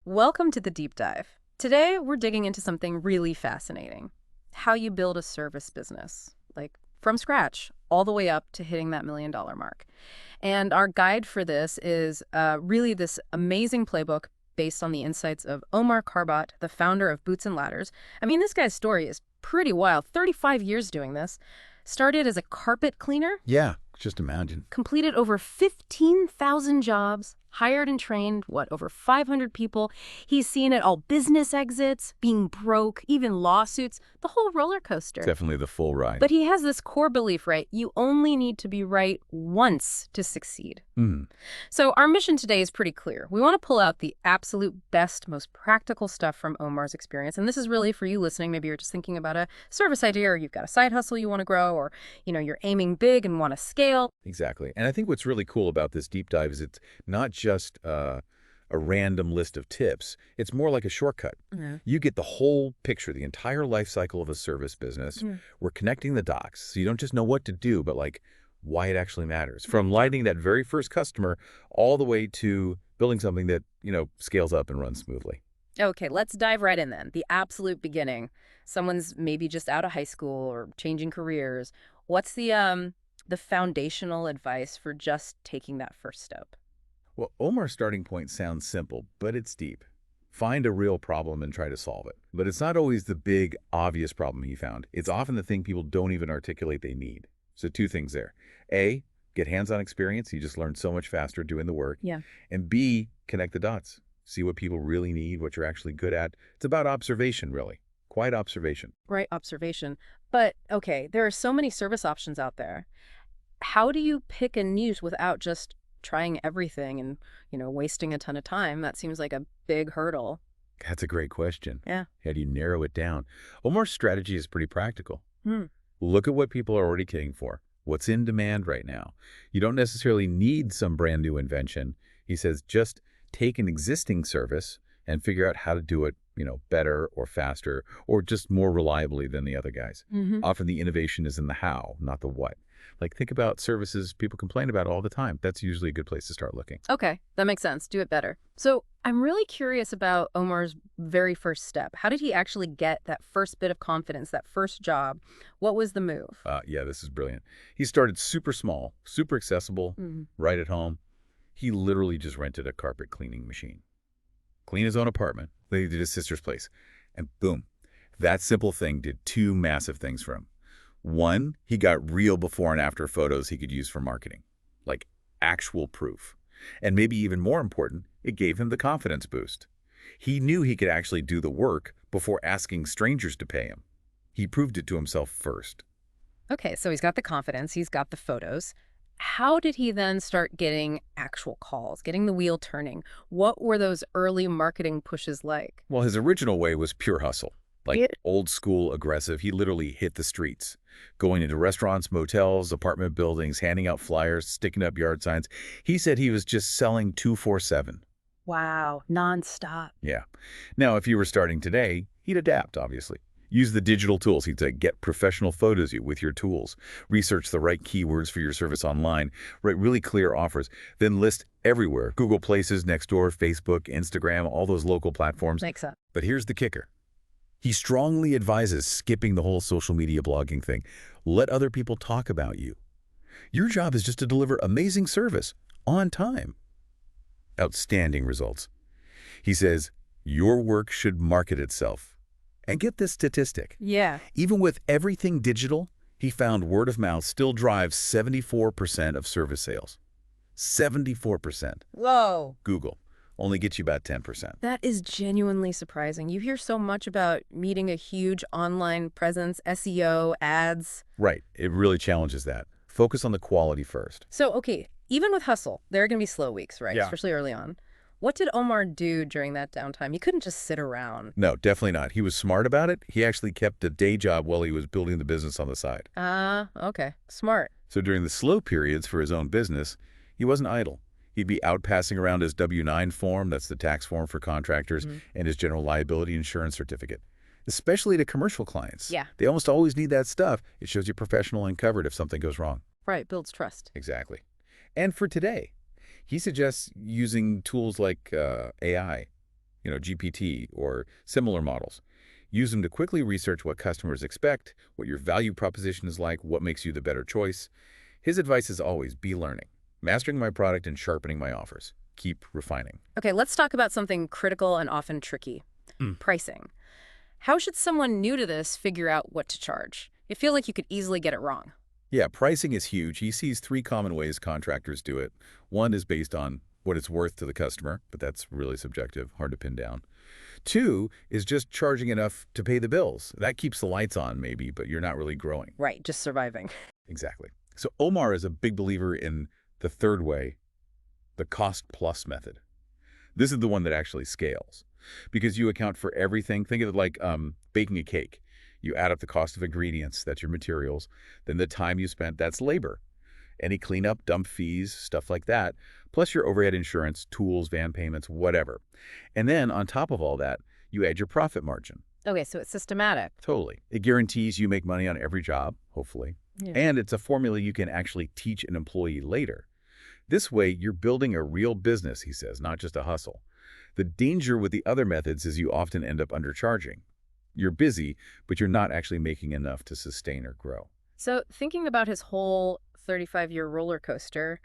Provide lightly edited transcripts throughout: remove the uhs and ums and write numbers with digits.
Welcome to the deep dive. Today, we're digging into something really fascinating. How you build a service business, like from scratch, all the way up to hitting that $1 million mark. And our guide for this is really this amazing playbook based on the insights of Omar Kharbat, the founder of Boots and Ladders. I mean, this guy's story is pretty wild. 35 years doing this. Started as a carpet cleaner, Yeah, just imagine. completed over 15,000 jobs, hired and trained, over 500 people. He's seen it all: business exits, being broke, even lawsuits, the whole roller coaster. Definitely the full ride. But he has this core belief, right? You only need to be right once to succeed. So our mission today is pretty clear. We want to pull out the absolute best, most practical stuff from Omar's experience. And this is really for you listening. Maybe you're just thinking about a service idea, or you've got a side hustle you want to grow, or you're aiming big and want to scale. Exactly. And I think what's really cool about this deep dive is it's not just a random list of tips. It's more like a shortcut. Yeah. You get the whole picture, the entire life cycle of a service business. We're connecting the dots, so you don't just know what to do, but like why it actually matters. From lighting that very first customer all the way to building something that, scales up and runs smoothly. Okay, let's dive right in then. The absolute beginning. Someone's maybe just out of high school or changing careers. What's the foundational advice for just taking that first step? Well, Omar's starting point sounds simple, but it's deep. Find a real problem and try to solve it. But it's not always the big, obvious problem he found. It's often the thing people don't even articulate they need. So two things there. A, get hands-on experience. You just learn so much faster doing the work. Yeah. And B, connect the dots. See what people really need, what you're actually good at. It's about observation, really. Quiet observation. Right, observation. But, okay, there are so many service options out there. How do you pick a niche without just trying everything and, wasting a ton of time? That seems like a big hurdle. That's a great question. Yeah. How do you narrow it down? Omar's strategy is pretty practical. Hmm. Look at what people are already paying for. What's in demand right now? You don't necessarily need some brand new invention. He says just take an existing service and figure out how to do it, better or faster or just more reliably than the other guys. Often the innovation is in the how, not the what. Like think about services people complain about all the time. That's usually a good place to start looking. Okay, that makes sense. Do it better. So I'm really curious about Omar's very first step. How did he actually get that first bit of confidence, that first job? What was the move? Yeah, this is brilliant. He started super small, super accessible, right at home. He literally just rented a carpet cleaning machine. Clean his own apartment. They did his sister's place. And boom, that simple thing did two massive things for him. One, he got real before and after photos he could use for marketing, like actual proof. And maybe even more important, it gave him the confidence boost. He knew he could actually do the work before asking strangers to pay him. He proved it to himself first. Okay, so he's got the confidence, he's got the photos. How did he then start getting actual calls, getting the wheel turning? What were those early marketing pushes like? Well, his original way was pure hustle, like It- old school aggressive. He literally hit the streets, going into restaurants, motels, apartment buildings, handing out flyers, sticking up yard signs. He said he was just selling 24/7. Wow, nonstop. Yeah. Now, if you were starting today, he'd adapt, obviously. Use the digital tools. He'd say, get professional photos with your tools. Research the right keywords for your service online. Write really clear offers. Then list everywhere. Google Places, Nextdoor, Facebook, Instagram, all those local platforms. Makes sense. But here's the kicker. He strongly advises skipping the whole social media blogging thing. Let other people talk about you. Your job is just to deliver amazing service on time. Outstanding results. He says, your work should market itself. And get this statistic. Yeah. Even with everything digital, he found word of mouth still drives 74% of service sales. 74%. Whoa. Google only gets you about 10%. That is genuinely surprising. You hear so much about needing a huge online presence, SEO, ads. Right. It really challenges that. Focus on the quality first. So, okay, even with hustle, there are going to be slow weeks, right? Yeah. Especially early on. What did Omar do during that downtime? He couldn't just sit around. No, definitely not. He was smart about it. He actually kept a day job while he was building the business on the side. Okay. Smart. So during the slow periods for his own business, he wasn't idle. He'd be out passing around his W-9 form, that's the tax form for contractors, and his general liability insurance certificate, especially to commercial clients. Yeah. They almost always need that stuff. It shows you're professional and covered if something goes wrong. Right. Builds trust. Exactly. And for today, he suggests using tools like AI, GPT or similar models. Use them to quickly research what customers expect, what your value proposition is like, what makes you the better choice. His advice is always be learning, mastering my product and sharpening my offers. Keep refining. Okay, let's talk about something critical and often tricky. Pricing. How should someone new to this figure out what to charge? I feel like you could easily get it wrong. Yeah, pricing is huge. He sees three common ways contractors do it. One is based on what it's worth to the customer, but that's really subjective, hard to pin down. Two is just charging enough to pay the bills. That keeps the lights on, maybe, but you're not really growing. Right, just surviving. Exactly. So Omar is a big believer in the third way, the cost-plus method. This is the one that actually scales because you account for everything. Think of it like baking a cake. You add up the cost of ingredients, that's your materials, then the time you spent, that's labor. Any cleanup, dump fees, stuff like that, plus your overhead insurance, tools, van payments, whatever. And then on top of all that, you add your profit margin. Okay, so it's systematic. Totally. It guarantees you make money on every job, hopefully. Yeah. And it's a formula you can actually teach an employee later. This way, you're building a real business, he says, not just a hustle. The danger with the other methods is you often end up undercharging. You're busy, but you're not actually making enough to sustain or grow. So thinking about his whole 35-year roller coaster,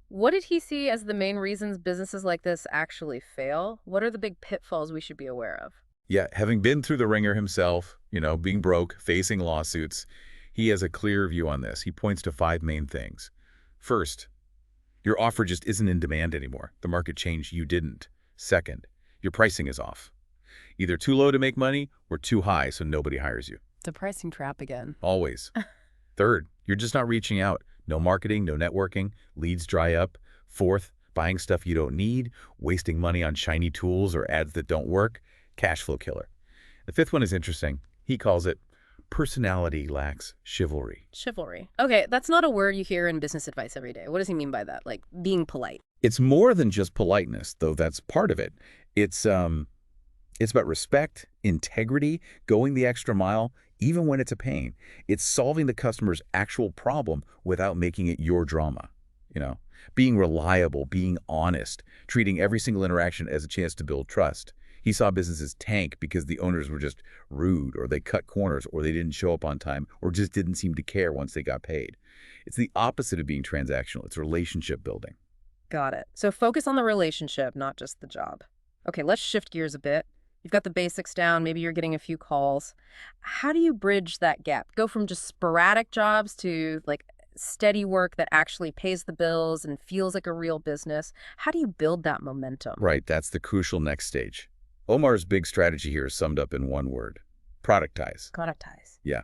what did he see as the main reasons businesses like this actually fail? What are the big pitfalls we should be aware of? Yeah, having been through the ringer himself, being broke, facing lawsuits, he has a clear view on this. He points to 5 main things. First, your offer just isn't in demand anymore. The market changed, you didn't. Second, your pricing is off. Either too low to make money or too high so nobody hires you. The pricing trap again. Always. Third, you're just not reaching out. No marketing, no networking, leads dry up. Fourth, buying stuff you don't need, wasting money on shiny tools or ads that don't work, cash flow killer. The fifth one is interesting. He calls it personality lacks chivalry. Chivalry. Okay, that's not a word you hear in business advice every day. What does he mean by that? Like being polite. It's more than just politeness, though that's part of it. It's about respect, integrity, going the extra mile, even when it's a pain. It's solving the customer's actual problem without making it your drama. Being reliable, being honest, treating every single interaction as a chance to build trust. He saw businesses tank because the owners were just rude, or they cut corners, or they didn't show up on time, or just didn't seem to care once they got paid. It's the opposite of being transactional. It's relationship building. Got it. So focus on the relationship, not just the job. Okay, let's shift gears a bit. You've got the basics down. Maybe you're getting a few calls. How do you bridge that gap? Go from just sporadic jobs to like steady work that actually pays the bills and feels like a real business. How do you build that momentum? Right, that's the crucial next stage. Omar's big strategy here is summed up in one word: productize. Productize. Yeah.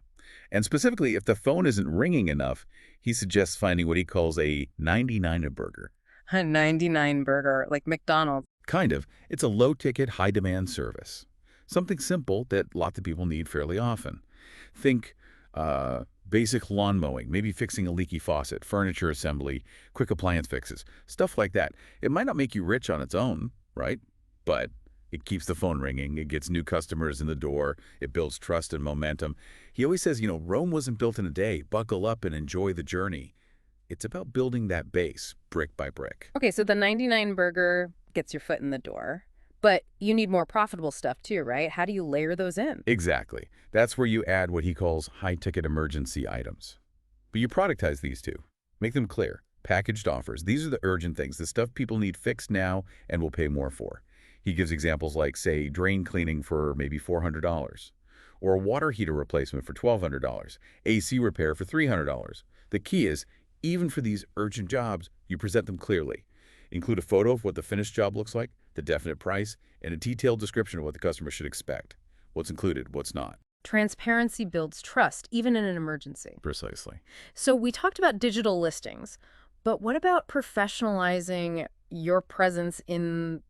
And specifically, if the phone isn't ringing enough, he suggests finding what he calls a 99 burger. A 99 burger, like McDonald's. Kind of. It's a low-ticket, high-demand service. Something simple that lots of people need fairly often. Think basic lawn mowing, maybe fixing a leaky faucet, furniture assembly, quick appliance fixes, stuff like that. It might not make you rich on its own, right? But it keeps the phone ringing. It gets new customers in the door. It builds trust and momentum. He always says, Rome wasn't built in a day. Buckle up and enjoy the journey. It's about building that base brick by brick. Okay, so the 99 burger gets your foot in the door, but you need more profitable stuff too, right? How do you layer those in? Exactly. That's where you add what he calls high-ticket emergency items. But you productize these two. Make them clear. Packaged offers. These are the urgent things, the stuff people need fixed now and will pay more for. He gives examples like, say, drain cleaning for maybe $400, or a water heater replacement for $1,200, AC repair for $300. The key is, even for these urgent jobs, you present them clearly. Include a photo of what the finished job looks like, the definite price, and a detailed description of what the customer should expect. What's included, what's not. Transparency builds trust, even in an emergency. Precisely. So we talked about digital listings, but what about professionalizing your presence in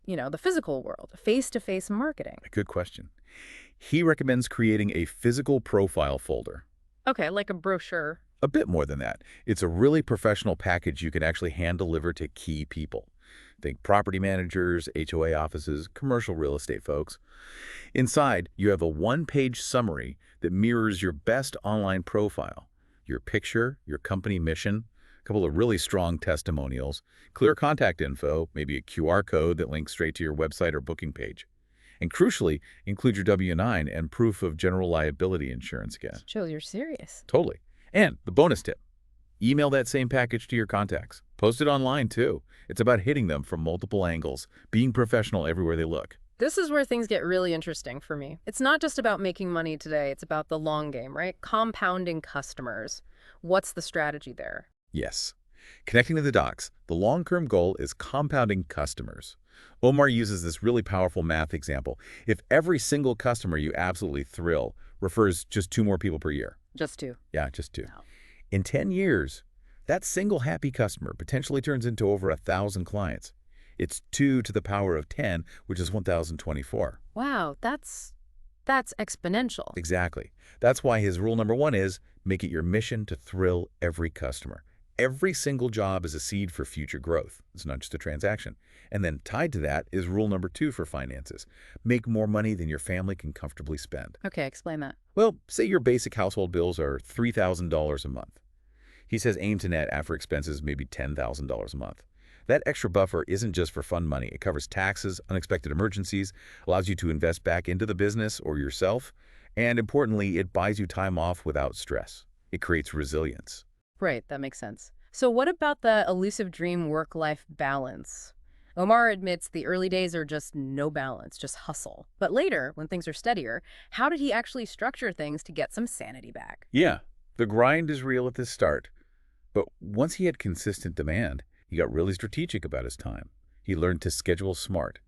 the physical world, face-to-face marketing? A good question. He recommends creating a physical profile folder. Okay, like a brochure. A bit more than that. It's a really professional package you can actually hand-deliver to key people. Think property managers, HOA offices, commercial real estate folks. Inside, you have a one-page summary that mirrors your best online profile. Your picture, your company mission, couple of really strong testimonials, clear contact info, maybe a QR code that links straight to your website or booking page. And crucially, include your W-9 and proof of general liability insurance again. Joe, you're serious. Totally. And the bonus tip, email that same package to your contacts. Post it online, too. It's about hitting them from multiple angles, being professional everywhere they look. This is where things get really interesting for me. It's not just about making money today. It's about the long game, right? Compounding customers. What's the strategy there? Yes. Connecting to the dots, the long-term goal is compounding customers. Omar uses this really powerful math example. If every single customer you absolutely thrill refers just 2 more people per year. Just 2. Yeah, just 2. Wow. In 10 years, that single happy customer potentially turns into over 1,000 clients. It's 2 to the power of 10, which is 1,024. Wow, that's exponential. Exactly. That's why his rule number 1 is make it your mission to thrill every customer. Every single job is a seed for future growth. It's not just a transaction. And then tied to that is rule number 2 for finances. Make more money than your family can comfortably spend. Okay, explain that. Well, say your basic household bills are $3,000 a month. He says aim to net after expenses maybe $10,000 a month. That extra buffer isn't just for fun money. It covers taxes, unexpected emergencies, allows you to invest back into the business or yourself, and importantly, it buys you time off without stress. It creates resilience. Right, that makes sense. So what about the elusive dream work-life balance? Omar admits the early days are just no balance, just hustle. But later, when things are steadier, how did he actually structure things to get some sanity back? Yeah, the grind is real at the start. But once he had consistent demand, he got really strategic about his time. He learned to schedule smart.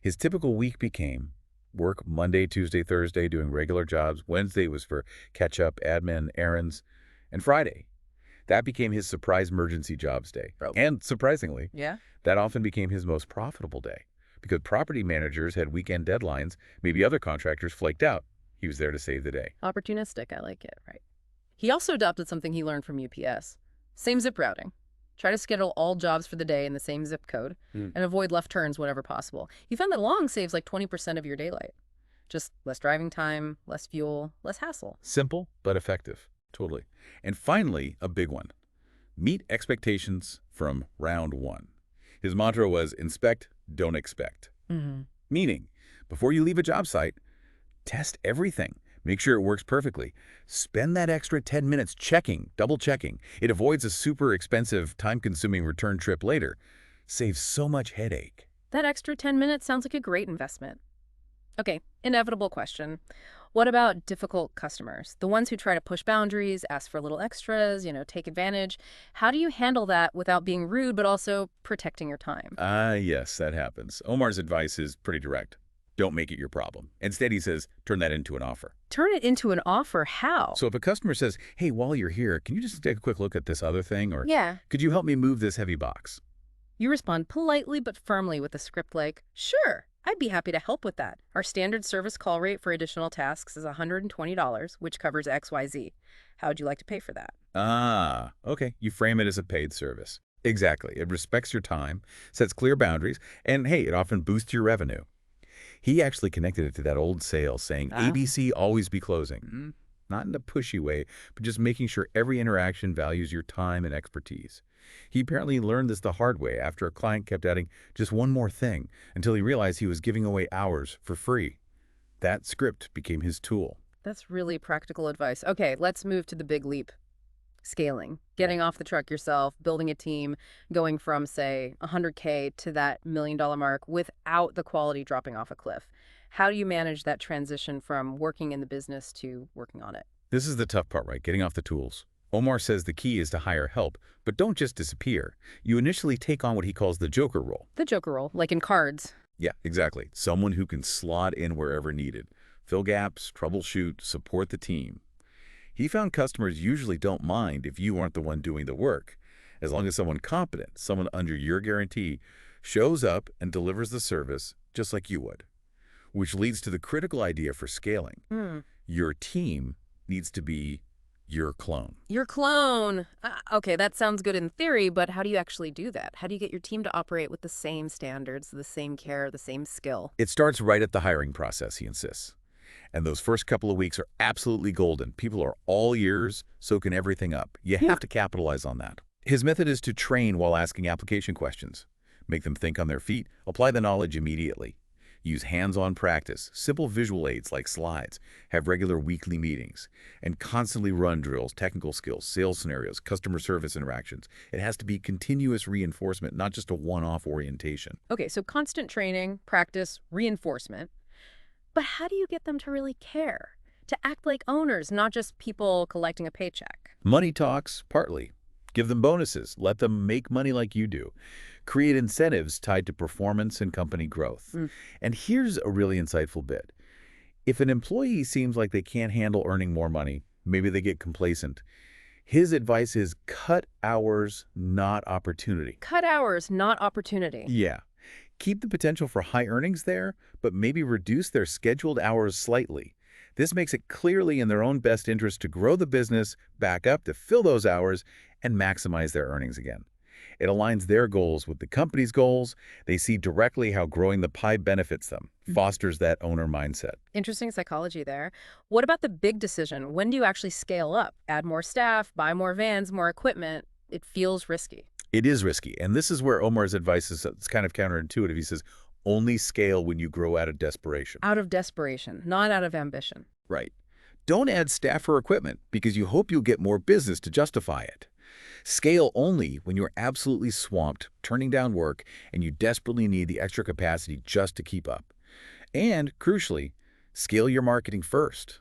His typical week became work Monday, Tuesday, Thursday doing regular jobs. Wednesday was for catch-up, admin, errands. And Friday, that became his surprise emergency jobs day. Oh. And surprisingly, Yeah? that often became his most profitable day because property managers had weekend deadlines. Maybe other contractors flaked out. He was there to save the day. Opportunistic, I like it, right. He also adopted something he learned from UPS. Same zip routing. Try to schedule all jobs for the day in the same zip code and avoid left turns whenever possible. He found that long saves like 20% of your daylight. Just less driving time, less fuel, less hassle. Simple, but effective. Totally. And finally, a big one. Meet expectations from round 1. His mantra was inspect, don't expect. Meaning, before you leave a job site, test everything. Make sure it works perfectly. Spend that extra 10 minutes checking, double-checking. It avoids a super expensive, time-consuming return trip later. Saves so much headache. That extra 10 minutes sounds like a great investment. Okay, inevitable question. What about difficult customers? The ones who try to push boundaries, ask for little extras, take advantage. How do you handle that without being rude but also protecting your time? Yes, that happens. Omar's advice is pretty direct. Don't make it your problem. Instead, he says, turn that into an offer. Turn it into an offer? How? So if a customer says, hey, while you're here, can you just take a quick look at this other thing? Or Yeah. could you help me move this heavy box? You respond politely but firmly with a script like, sure, I'd be happy to help with that. Our standard service call rate for additional tasks is $120, which covers XYZ. How would you like to pay for that? Okay. You frame it as a paid service. Exactly. It respects your time, sets clear boundaries, and hey, it often boosts your revenue. He actually connected it to that old sale saying, ABC always be closing. Not in a pushy way, but just making sure every interaction values your time and expertise. He apparently learned this the hard way after a client kept adding just one more thing until he realized he was giving away hours for free. That script became his tool. That's really practical advice. Okay, let's move to the big leap. Scaling, getting off the truck yourself, building a team, going from, say, 100K to that $1 million mark without the quality dropping off a cliff. How do you manage that transition from working in the business to working on it? This is the tough part, right? Getting off the tools. Omar says the key is to hire help, but don't just disappear. You initially take on what he calls the joker role. The joker role, like in cards. Yeah, exactly. Someone who can slot in wherever needed. Fill gaps, troubleshoot, support the team. He found customers usually don't mind if you aren't the one doing the work, as long as someone competent, someone under your guarantee, shows up and delivers the service just like you would. Which leads to the critical idea for scaling. Your team needs to be your clone. Your clone. Okay, that sounds good in theory, but how do you actually do that? How do you get your team to operate with the same standards, the same care, the same skill? It starts right at the hiring process, he insists. And those first couple of weeks are absolutely golden. People are all ears, soaking everything up. You have to capitalize on that. His method is to train while asking application questions. Make them think on their feet, apply the knowledge immediately. Use hands-on practice, simple visual aids like slides, have regular weekly meetings, and constantly run drills, technical skills, sales scenarios, customer service interactions. It has to be continuous reinforcement, not just a one-off orientation. Okay, so constant training, practice, reinforcement. But how do you get them to really care? To act like owners, not just people collecting a paycheck? Money talks, partly. Give them bonuses. Let them make money like you do. Create incentives tied to performance and company growth. And here's a really insightful bit. If an employee seems like they can't handle earning more money, maybe they get complacent, his advice is cut hours, not opportunity. Cut hours, not opportunity. Yeah. Keep the potential for high earnings there, but maybe reduce their scheduled hours slightly. This makes it clearly in their own best interest to grow the business, back up to fill those hours, and maximize their earnings again. It aligns their goals with the company's goals. They see directly how growing the pie benefits them, fosters that owner mindset. Interesting psychology there. What about the big decision? When do you actually scale up? Add more staff, buy more vans, more equipment? It feels risky. It is risky, and this is where Omar's advice is it's kind of counterintuitive. He says, only scale when you grow out of desperation. Out of desperation, not out of ambition. Right. Don't add staff or equipment because you hope you'll get more business to justify it. Scale only when you're absolutely swamped, turning down work, and you desperately need the extra capacity just to keep up. And, crucially, scale your marketing first.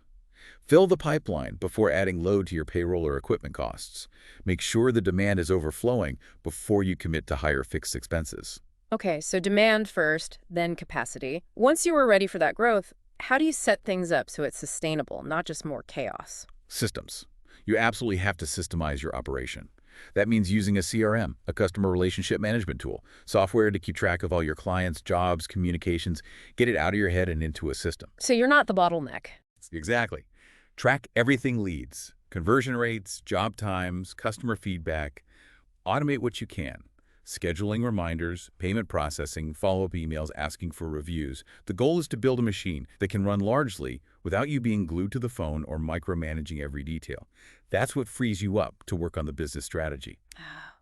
Fill the pipeline before adding load to your payroll or equipment costs. Make sure the demand is overflowing before you commit to higher fixed expenses. Okay, so demand first, then capacity. Once you are ready for that growth, how do you set things up so it's sustainable, not just more chaos? Systems. You absolutely have to systemize your operation. That means using a CRM, a customer relationship management tool, software to keep track of all your clients, jobs, communications, get it out of your head and into a system. So you're not the bottleneck. Exactly. Track everything leads, conversion rates, job times, customer feedback. Automate what you can. Scheduling reminders, payment processing, follow-up emails asking for reviews. The goal is to build a machine that can run largely without you being glued to the phone or micromanaging every detail. That's what frees you up to work on the business strategy.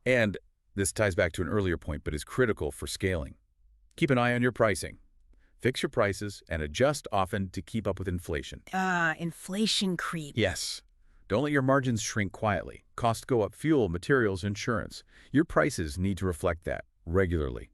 And this ties back to an earlier point, but is critical for scaling. Keep an eye on your pricing. Fix your prices and adjust often to keep up with inflation. Inflation creep. Yes. Don't let your margins shrink quietly. Costs go up: fuel, materials, insurance. Your prices need to reflect that regularly.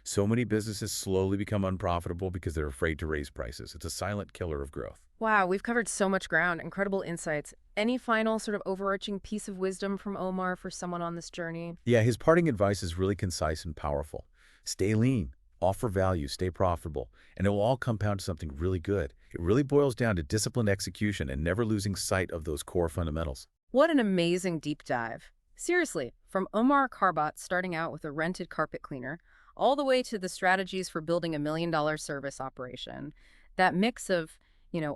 So many businesses slowly become unprofitable because they're afraid to raise prices. It's a silent killer of growth. Wow, we've covered so much ground. Incredible insights. Any final sort of overarching piece of wisdom from Omar for someone on this journey? Yeah, his parting advice is really concise and powerful. Stay lean, offer value, stay profitable, and it will all compound to something really good. It really boils down to disciplined execution and never losing sight of those core fundamentals. What an amazing deep dive. Seriously, from Omar Kharbat starting out with a rented carpet cleaner, all the way to the strategies for building a $1 million service operation, that mix of,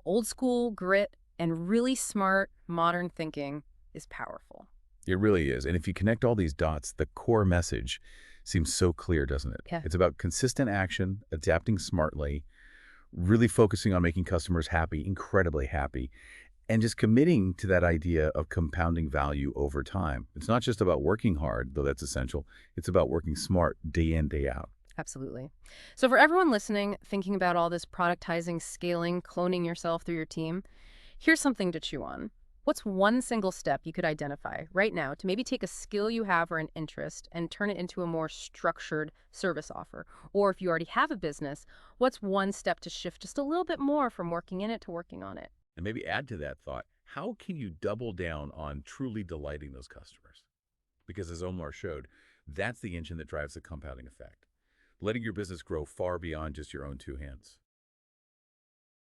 old school grit and really smart modern thinking is powerful. It really is. And if you connect all these dots, the core message seems so clear, doesn't it? Yeah. It's about consistent action, adapting smartly, really focusing on making customers happy, incredibly happy, and just committing to that idea of compounding value over time. It's not just about working hard, though that's essential. It's about working smart day in, day out. Absolutely. So for everyone listening, thinking about all this productizing, scaling, cloning yourself through your team, here's something to chew on. What's one single step you could identify right now to maybe take a skill you have or an interest and turn it into a more structured service offer? Or if you already have a business, what's one step to shift just a little bit more from working in it to working on it? And maybe add to that thought, how can you double down on truly delighting those customers? Because as Omar showed, that's the engine that drives the compounding effect, letting your business grow far beyond just your own two hands.